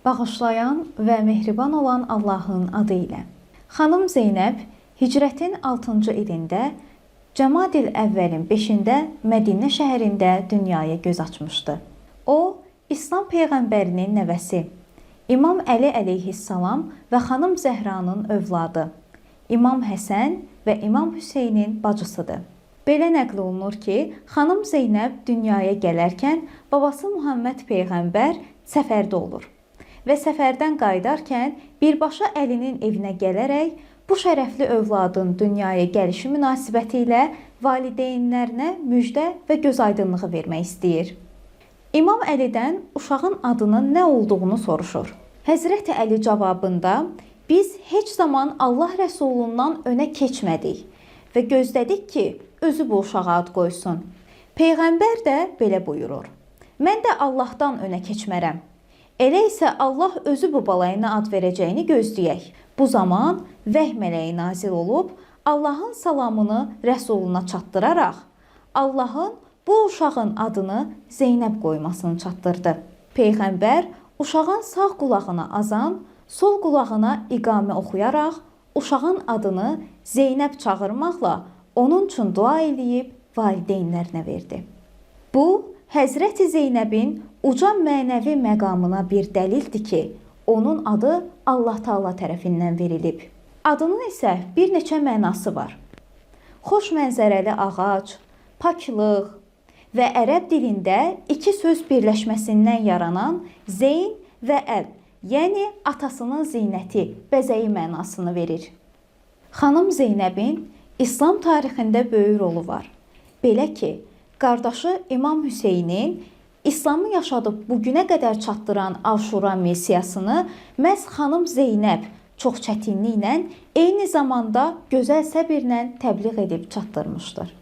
Bağışlayan və mehriban olan Allahın adı ilə. Xanım Zeynəb hicrətin 6-cı ilində Cəmadil əvvəlin 5-də Mədinə şəhərində dünyaya göz açmışdı. O, İslam Peyğəmbərinin nəvəsi, İmam Əli əleyhissalam və xanım Zəhranın övladı, İmam Həsən və İmam Hüseynin bacısıdır. Belə nəql olunur ki, xanım Zeynəb dünyaya gələrkən babası Muhammed Peyğəmbər səfərdə olur və səfərdən qayıdarkən birbaşa Əlinin evinə gələrək bu şərəfli övladın dünyaya gəlişi münasibətilə valideynlərinə müjdə və gözaydınlığı vermək istəyir. İmam Əlidən uşağın adının nə olduğunu soruşur. Həzrəti Əli cavabında, biz heç zaman Allah Rəsulundan önə keçmədik və gözlədik ki, özü bu uşağa ad qoysun. Peyğəmbər də belə buyurur. Mən də Allahdan önə keçmərəm. Elə isə Allah özü bu balaya nə ad verəcəyini gözləyək. Bu zaman vəhy mələyi nazil olub, Allahın salamını Rəsuluna çatdıraraq, Allahın bu uşağın adını Zeynəb qoymasını çatdırdı. Peyğəmbər uşağın sağ qulağına azan, sol qulağına iqamə oxuyaraq, uşağın adını Zeynəb çağırmaqla onun üçün dua eləyib valideynlərinə verdi. Bu, Həzrəti Zeynəbin uca mənəvi məqamına bir dəlildir ki, onun adı Allah Taala tərəfindən verilib. Adının isə bir neçə mənası var. Xoş mənzərəli ağac, paklıq və ərəb dilində iki söz birləşməsindən yaranan zeyn və əl, yəni atasının zinəti, bəzəyi mənasını verir. Xanım Zeynəbin İslam tarixində böyük rolu var. Belə ki, qardaşı İmam Hüseynin İslamı yaşadıb bugünə qədər çatdıran Aşura missiyasını məhz xanım Zeynəb çox çətinliklə, eyni zamanda gözəl səbirlə təbliğ edib çatdırmışdır.